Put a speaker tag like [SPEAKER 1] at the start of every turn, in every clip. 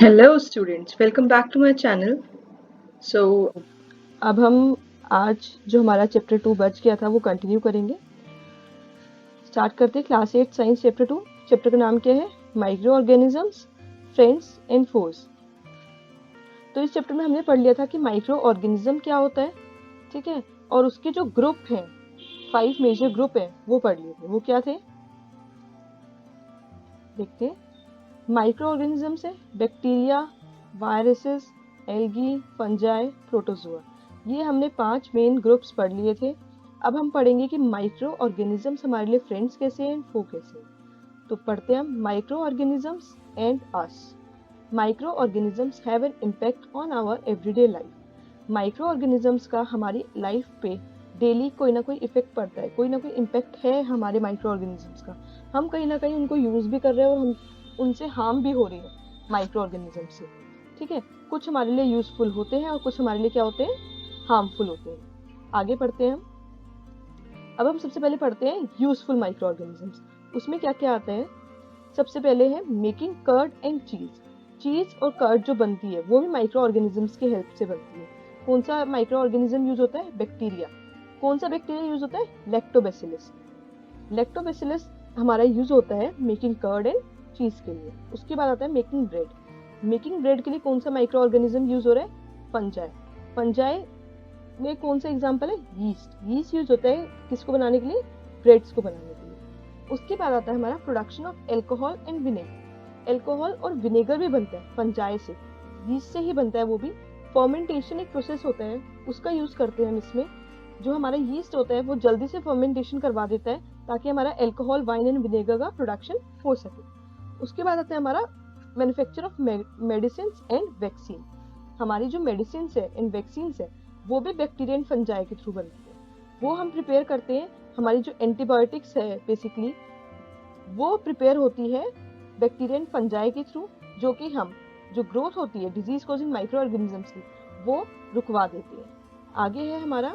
[SPEAKER 1] Hello students, welcome back to my channel. So
[SPEAKER 2] अब हम आज जो हमारा चैप्टर 2 बच गया था वो कंटिन्यू करेंगे। स्टार्ट करते हैं क्लास 8 साइंस चैप्टर 2। चैप्टर का नाम क्या है? Micro organisms, friends and force. तो इस चैप्टर में हमने पढ़ लिया था कि माइक्रो ऑर्गेनिज्म क्या होता है, ठीक है, और उसके जो ग्रुप हैं, 5 मेजर ग्रुप हैं, वो पढ़ लिए थे। वो क्या थे देखते हैं। माइक्रो ऑर्गेनिजम्स है bacteria, viruses, algae, fungi, protozoa. ये हमने 5 मेन ग्रुप्स पढ़ लिए थे। अब हम पढ़ेंगे कि माइक्रो ऑर्गेनिजम्स हमारे लिए फ्रेंड्स कैसे हैं, फो कैसे हैं। तो पढ़ते हैं हम microorganisms and us. Microorganisms have an impact on our everyday life. Microorganisms का हमारी लाइफ पे डेली कोई ना कोई इफेक्ट पड़ता है, कोई ना कोई इम्पैक्ट है हमारे माइक्रो ऑर्गेनिजम्स का। हम कहीं ना कहीं उनको यूज भी कर रहे हैं और हम उनसे हार्म भी हो रही है माइक्रो ऑर्गेनिज्म से, ठीक है। कुछ हमारे लिए यूजफुल होते हैं और कुछ हमारे लिए क्या होते हैं, हार्मफुल होते हैं। आगे पढ़ते हैं हम। अब हम सबसे पहले पढ़ते हैं यूजफुल माइक्रो ऑर्गेनिजम्स। उसमें क्या क्या आता है? सबसे पहले है मेकिंग कर्ड एंड चीज। चीज और कर्ड जो बनती है वो भी माइक्रो ऑर्गेनिजम्स की हेल्प से बनती है। कौन सा माइक्रो ऑर्गेनिज्म यूज होता है? बैक्टीरिया। कौन सा बैक्टीरिया यूज होता है? लैक्टोबैसिलस। लैक्टोबैसिलस हमारा यूज होता है मेकिंग कर्ड एंड चीज के लिए। उसके बाद आता है मेकिंग ब्रेड। मेकिंग ब्रेड के लिए कौन सा माइक्रो ऑर्गेनिज्म यूज हो रहा है? फंजाई। फंजाई में कौन सा एग्जांपल है? यीस्ट। यीस्ट यूज होता है किसको बनाने के लिए? ब्रेड्स को बनाने के लिए। उसके बाद आता है हमारा production of alcohol and vinegar. Alcohol और विनेगर भी बनता है फंजाई से, यीस्ट से ही बनता है वो भी। फर्मेंटेशन एक प्रोसेस होता है, उसका यूज करते हैं हम इसमें। जो हमारा यीस्ट होता है वो जल्दी से फर्मेंटेशन करवा देता है ताकि हमारा एल्कोहल, वाइन एंड विनेगर का प्रोडक्शन हो सके। उसके बाद आता है हमारा manufacture of medicine and vaccine. हमारी जो मेडिसिन है एंड वैक्सीन है वो भी बैक्टीरिया एंड फंजाई के थ्रू बनती है। वो हम प्रिपेयर करते हैं। हमारी जो एंटीबायोटिक्स है बेसिकली वो प्रिपेयर होती है बैक्टीरिया एंड फंजाई के थ्रू, जो कि हम जो ग्रोथ होती है डिजीज कॉजिंग माइक्रो ऑर्गेनिजम्स की वो रुकवा देती है। आगे है हमारा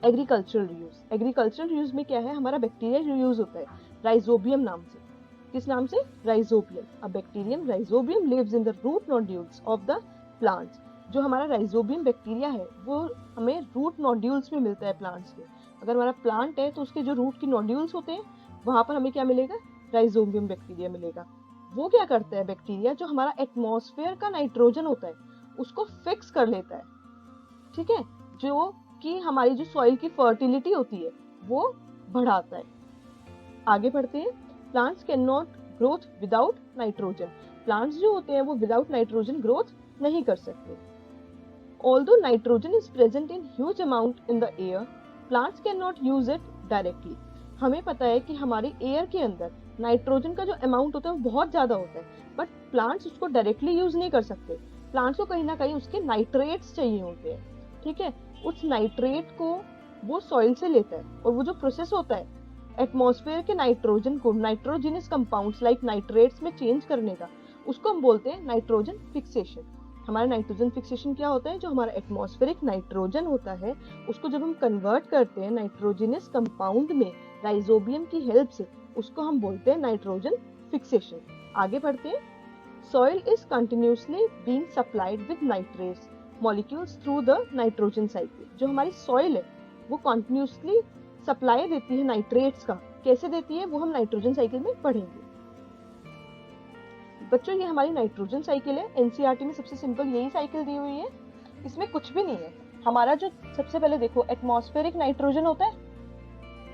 [SPEAKER 2] एग्रीकल्चरल यूज। एग्रीकल्चरल यूज में क्या है? हमारा बैक्टीरिया यूज होता है राइजोबियम नाम से। किस नाम से? Rhizobium. A bacterium rhizobium lives in the root nodules of the plants. जो हमारा राइजोबियम बैक्टीरिया है वो हमें रूट नोड्यूल्स में मिलता है प्लांट्स के। अगर हमारा प्लांट है तो उसके जो रूट की नोड्यूल्स होते हैं वहां पर हमें क्या मिलेगा? राइजोबियम बैक्टीरिया मिलेगा। वो क्या करता है बैक्टीरिया? जो हमारा एटमॉस्फेयर का नाइट्रोजन होता है उसको फिक्स कर लेता है, ठीक है, जो कि हमारी जो सॉइल की फर्टिलिटी होती है वो बढ़ाता है। आगे बढ़ते हैं। Plants can not growth without nitrogen. Plants जो होते हैं वो विदाउट नाइट्रोजन ग्रोथ नहीं कर सकते। Although nitrogen is present in huge amount in the air, plants can not use it directly. हमें पता है कि हमारी एयर के अंदर नाइट्रोजन का जो अमाउंट होता है वो बहुत ज्यादा होता है, बट प्लांट्स उसको डायरेक्टली यूज नहीं कर सकते। प्लांट्स को कहीं ना कहीं उसके नाइट्रेट्स चाहिए होते हैं, ठीक है। उस नाइट्रेट को वो सॉइल से लेता है और वो जो प्रोसेस होता है एटमॉस्फेयर के नाइट्रोजन को नाइट्रोजिनस कंपाउंड्स लाइक नाइट्रेट्स में चेंज करने का, उसको हम बोलते हैं नाइट्रोजन फिक्सेशन। हमारा नाइट्रोजन फिक्सेशन क्या होता है? जो हमारा एटमॉस्फेरिक नाइट्रोजन होता है उसको जब हम कन्वर्ट करते हैं नाइट्रोजिनस कंपाउंड में राइजोबियम की हेल्प से, उसको हम बोलते हैं नाइट्रोजन फिक्सेशन। आगे बढ़ते हैं। Soil is continuously being supplied with nitrates molecules through the nitrogen cycle। जो हमारी सॉइल है वो कंटिन्यूसली सप्लाई देती है नाइट्रेट्स का। कैसे देती है वो हम नाइट्रोजन साइकिल में पढ़ेंगे। बच्चों ये हमारी नाइट्रोजन साइकिल है, एनसीईआरटी में सबसे सिंपल यही साइकिल दी हुई है, इसमें कुछ भी नहीं है। हमारा जो सबसे पहले देखो एटमॉस्फेरिक नाइट्रोजन होता है,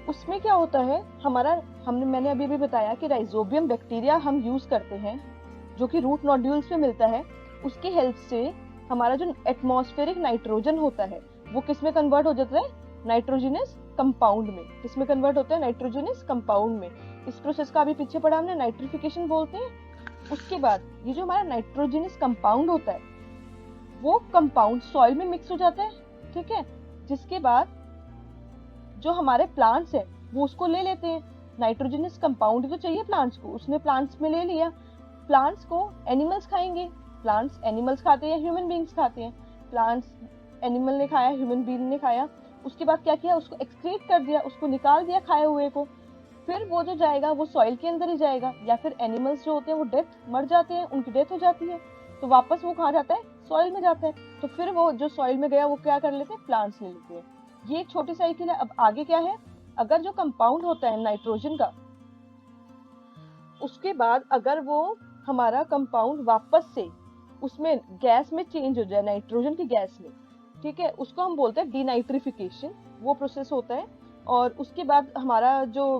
[SPEAKER 2] उसमें क्या होता है हमारा, मैंने अभी भी बताया कि राइजोबियम बैक्टीरिया हम यूज करते हैं जो कि रूट नोड्यूल्स में मिलता है। उसकी हेल्प से हमारा जो एटमॉस्फेरिक नाइट्रोजन होता है वो किस में कन्वर्ट हो जाता है? नाइट्रोजिनस कंपाउंड में। किस में कन्वर्ट होता है? नाइट्रोजिनस कंपाउंड में। इस प्रोसेस का अभी पीछे पढ़ा हमने, नाइट्रिफिकेशन बोलते हैं। उसके बाद ये जो हमारा नाइट्रोजिनस कंपाउंड होता है वो कंपाउंड सॉइल में मिक्स हो जाता है, ठीक है। जिसके बाद जो हमारे प्लांट्स है वो उसको ले लेते हैं। नाइट्रोजनस कंपाउंड तो चाहिए प्लांट्स को, उसने प्लांट्स में ले लिया। प्लांट्स को एनिमल्स खाएंगे। प्लांट्स एनिमल्स खाते हैं, ह्यूमन बींग्स खाते हैं। प्लांट्स एनिमल ने खाया, ह्यूमन बींग ने खाया, उसके बाद क्या किया? उसको एक्सक्रीट कर दिया, उसको निकाल दिया खाए हुए को। फिर वो जो जाएगा वो सॉइल के अंदर ही जाएगा, या फिर एनिमल्स जो होते हैं वो डेथ मर जाते हैं, उनकी डेथ हो जाती है। तो वापस वो कहाँ जाता है, सॉइल में जाता है। तो फिर वो जो सॉइल में गया वो क्या कर लेते हैं, प्लांट्स ले लेते हैं। ये एक छोटी साइकिल है। अब आगे क्या है, अगर जो कंपाउंड होता है नाइट्रोजन का, उसके बाद अगर वो हमारा कंपाउंड वापस से उसमें गैस में चेंज हो जाए, नाइट्रोजन की गैस में, ठीक है, उसको हम बोलते हैं डीनाइट्रिफिकेशन, वो प्रोसेस होता है। और उसके बाद हमारा जो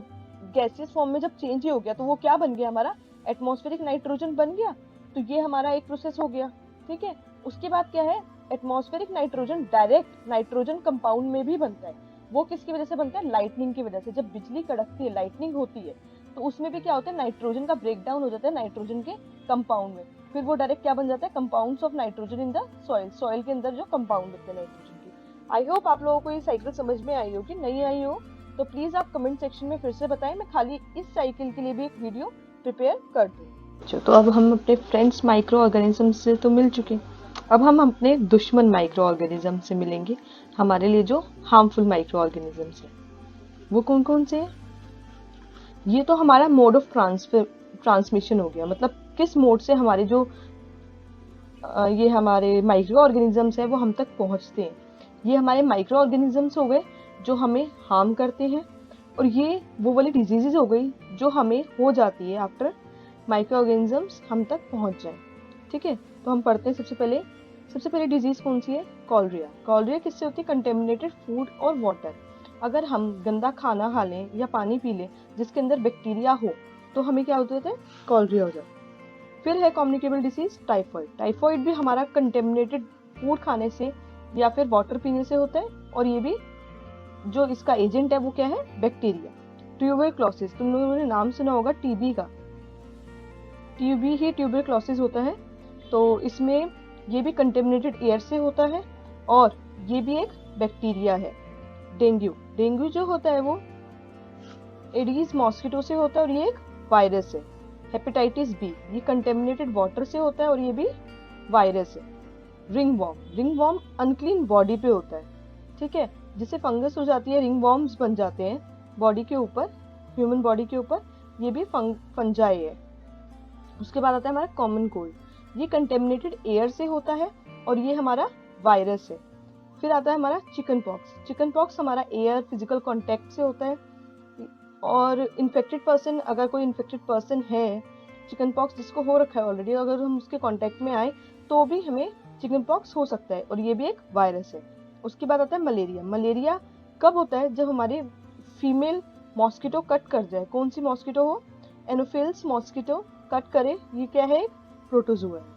[SPEAKER 2] गैसियस फॉर्म में जब चेंज हो गया तो वो क्या बन गया, हमारा एटमॉस्फेरिक नाइट्रोजन बन गया। तो ये हमारा एक प्रोसेस हो गया, ठीक है। उसके बाद क्या है, atmospheric nitrogen direct nitrogen compound में भी बनता है। वो किसकी वजह से बनता है, लाइटनिंग की वजह से। जब बिजली कड़कती है, लाइटनिंग होती है, तो उसमें भी क्या होता है, नाइट्रोजन का ब्रेकडाउन हो जाता है नाइट्रोजन के कंपाउंड में। फिर वो डायरेक्ट क्या बन जाता है, compounds of nitrogen in the soil, soil के अंदर जो कंपाउंड होते हैं नाइट्रोजन के। आई होप आप लोगों को ये साइकिल समझ में आई होगी। नहीं आई हो तो प्लीज आप कमेंट सेक्शन में फिर से बताएं, मैं खाली इस साइकिल के लिए भी एक वीडियो प्रिपेयर कर दूं। तो अब हम अपने फ्रेंड्स माइक्रो ऑर्गेनिज्म से तो मिल चुके, अब हम अपने दुश्मन माइक्रो ऑर्गेनिज्म से मिलेंगे। हमारे लिए जो हार्मफुल माइक्रो ऑर्गेनिजम्स है वो कौन कौन से हैं। ये तो हमारा मोड ऑफ ट्रांसमिशन हो गया, मतलब किस मोड से हमारे जो ये हमारे माइक्रो ऑर्गेनिजम्स है वो हम तक पहुंचते हैं। ये हमारे माइक्रो ऑर्गेनिजम्स हो गए जो हमें हार्म करते हैं, और ये वो वाली डिजीजेज हो गई जो हमें हो जाती है आफ्टर माइक्रो ऑर्गेनिजम्स हम तक पहुंच जाए, ठीक है। तो हम पढ़ते हैं सबसे पहले डिजीज कौन सी है, कॉलरिया। कॉलरिया किससे होती है, कंटेमिनेटेड फूड और वाटर। अगर हम गंदा खाना खा लें या पानी पी लें जिसके अंदर बैक्टीरिया हो तो हमें क्या होता है, कॉलरिया हो जाता है। फिर है कम्युनिकेबल डिसीज टाइफॉइड। टाइफॉइड भी हमारा कंटेमिनेटेड फूड खाने से या फिर वाटर पीने से होता है, और ये भी जो इसका एजेंट है वो क्या है, बैक्टीरिया। ट्यूबरक्लोसिस, तुम लोगों ने नाम सुना होगा टीबी का, टीबी ही ट्यूबरक्लोसिस होता है। तो इसमें ये भी कंटेमिनेटेड एयर से होता है, और ये भी एक बैक्टीरिया है। डेंगू जो होता है वो एडीज मॉस्किटो से होता है, और ये एक वायरस है। हेपेटाइटिस बी, ये कंटेमिनेटेड वाटर से होता है, और ये भी वायरस है। रिंग वॉर्म अनक्लीन बॉडी पे होता है, ठीक है, जिससे फंगस हो जाती है, रिंग वॉर्म्स बन जाते हैं बॉडी के ऊपर, ह्यूमन बॉडी के ऊपर, ये भी फंजाई है। उसके बाद आता है हमारा कॉमन कोल्ड, ये कंटेमिनेटेड एयर से होता है, और ये हमारा वायरस है। फिर आता है हमारा चिकन पॉक्स हमारा एयर फिजिकल कांटेक्ट से होता है, और इन्फेक्टेड पर्सन, अगर कोई इन्फेक्टेड पर्सन है चिकन पॉक्स जिसको हो रखा है ऑलरेडी, अगर हम उसके कांटेक्ट में आए तो भी हमें चिकन पॉक्स हो सकता है, और ये भी एक वायरस है। उसके बाद आता है मलेरिया कब होता है, जब हमारे फीमेल मॉस्किटो कट कर जाए, कौन सी मॉस्किटो हो, एनोफिल्स मॉस्किटो कट करे, ये क्या है, प्रोटोजोआ है।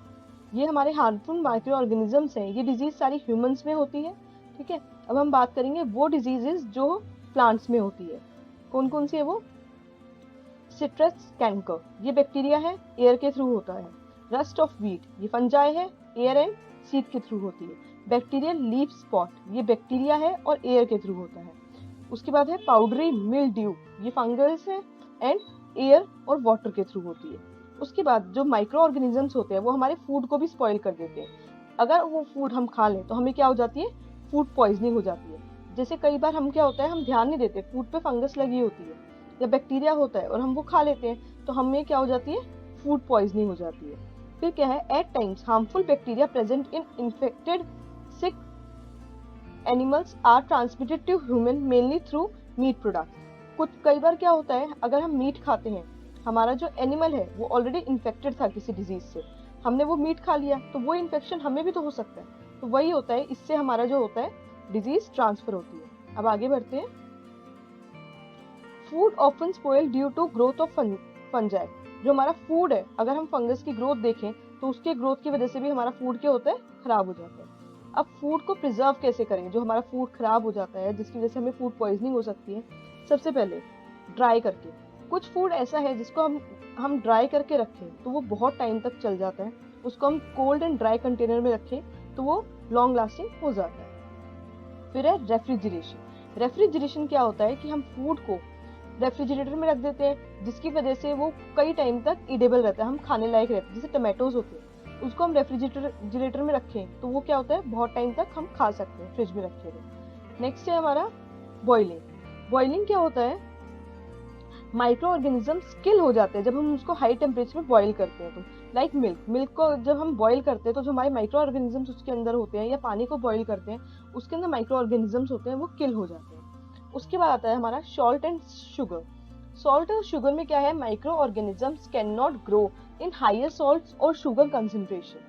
[SPEAKER 2] ये हमारे हार्मफुल माइक्रो ऑर्गेनिजम्स हैं। ये डिजीज सारी ह्यूमंस में होती है, ठीक है। अब हम बात करेंगे वो डिजीजेस जो प्लांट्स में होती है, कौन कौन सी है वो, सिट्रस कैंकर, ये बैक्टीरिया है, एयर के थ्रू होता है। रस्ट ऑफ वीट, ये फंजाई है, एयर एंड सीड के थ्रू होती है। बैक्टीरियल लीफ स्पॉट, ये बैक्टीरिया है और एयर के थ्रू होता है। उसके बाद है पाउडरी मिल्ड्यू, ये फंगस है एंड एयर और वाटर के थ्रू होती है। उसके बाद जो माइक्रो ऑर्गेनिजम्स होते हैं वो हमारे फूड को भी स्पॉइल कर देते हैं। अगर वो फूड हम खा लें तो हमें क्या हो जाती है, फूड पॉइजनिंग हो जाती है। जैसे कई बार हम क्या होता है, हम ध्यान नहीं देते, फूड पे फंगस लगी होती है या बैक्टीरिया होता है और हम वो खा लेते हैं, तो हमें क्या हो जाती है, फूड पॉइजनिंग हो जाती है। फिर क्या है, at times harmful bacteria present in infected sick animals are transmitted to human mainly through meat product. कुछ कई बार क्या होता है, अगर हम मीट खाते हैं, हमारा जो एनिमल है वो ऑलरेडी इन्फेक्टेड था किसी डिजीज से, हमने वो मीट खा लिया तो वो इन्फेक्शन हमें भी तो हो सकता है। तो वही होता है, इससे हमारा जो होता है डिजीज ट्रांसफर होती है। अब आगे बढ़ते हैं। Food often spoil due to growth of fungi, जो हमारा फूड है, अगर हम फंगस की ग्रोथ देखें तो उसके ग्रोथ की वजह से भी हमारा फूड क्या होता है, खराब हो जाता है। अब फूड को प्रिजर्व कैसे करें, जो हमारा फूड खराब हो जाता है जिसकी वजह से हमें फूड पॉइजनिंग हो सकती है। सबसे पहले ड्राई करके, कुछ फूड ऐसा है जिसको हम ड्राई करके रखें तो वो बहुत टाइम तक चल जाता है, उसको हम कोल्ड एंड ड्राई कंटेनर में रखें तो वो लॉन्ग लास्टिंग हो जाता है। फिर है रेफ्रिजरेशन। रेफ्रिजरेशन क्या होता है कि हम फूड को रेफ्रिजरेटर में रख देते हैं जिसकी वजह से वो कई टाइम तक इडेबल रहता है, हम खाने लायक रहते हैं। जैसे टमाटोज होते हैं, उसको हम रेफ्रिजरेटर में रखें तो वो क्या होता है, बहुत टाइम तक हम खा सकते हैं फ्रिज में रखे हुए। नेक्स्ट है हमारा बॉइलिंग। बॉइलिंग क्या होता है, माइक्रो ऑर्गेनिज्म किल हो जाते हैं जब हम उसको हाई टेम्परेचर में बॉईल करते हैं। तो लाइक मिल्क को जब हम बॉईल करते हैं तो जो हमारे माइक्रो ऑर्गेनिजम्स उसके अंदर होते हैं, या पानी को बॉईल करते हैं उसके अंदर माइक्रो ऑर्गेनिजम्स होते हैं, वो किल हो जाते हैं। उसके बाद आता है हमारा सॉल्ट एंड शुगर। सॉल्ट और शुगर में क्या है, microorganisms can not grow in higher salt और शुगर कंसेंट्रेशन।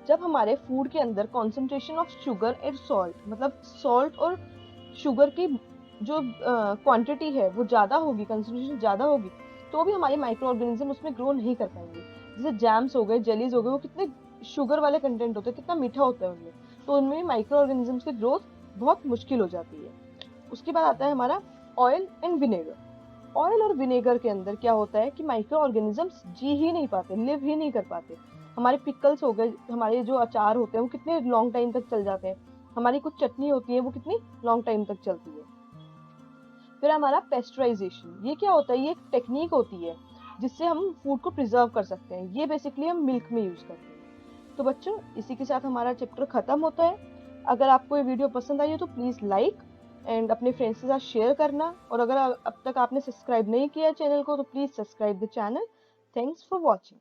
[SPEAKER 2] जब हमारे फूड के अंदर concentration of sugar and salt, मतलब सॉल्ट और शुगर की जो क्वांटिटी है वो ज्यादा होगी, कंसेंट्रेशन ज्यादा होगी, तो भी हमारे माइक्रो ऑर्गेनिज्म उसमें ग्रो नहीं कर पाएंगे। जैसे जैम्स हो गए, जेलीज हो गए, वो कितने शुगर वाले कंटेंट होते हैं, कितना मीठा होता है उनमें, तो उनमें भी माइक्रो ऑर्गेनिजम्स की ग्रोथ बहुत मुश्किल हो जाती है। उसके बाद आता है हमारा ऑयल एंड विनेगर। ऑयल और विनेगर के अंदर क्या होता है कि माइक्रो ऑर्गेनिजम्स जी ही नहीं पाते, लिव ही नहीं कर पाते। हमारे पिकल्स हो गए, हमारे जो अचार होते हैं वो कितने लॉन्ग टाइम तक चल जाते हैं, हमारी कुछ चटनी होती है वो कितनी लॉन्ग टाइम तक चलती है। फिर हमारा पेस्चराइजेशन, ये क्या होता है, ये एक टेक्निक होती है जिससे हम फूड को प्रिजर्व कर सकते हैं। ये बेसिकली हम मिल्क में यूज करते हैं। तो बच्चों, इसी के साथ हमारा चैप्टर खत्म होता है। अगर आपको ये वीडियो पसंद आई हो तो प्लीज लाइक एंड अपने फ्रेंड्स के साथ शेयर करना, और अगर अब तक आपने सब्सक्राइब नहीं किया है चैनल को तो please subscribe the channel. Thanks for watching.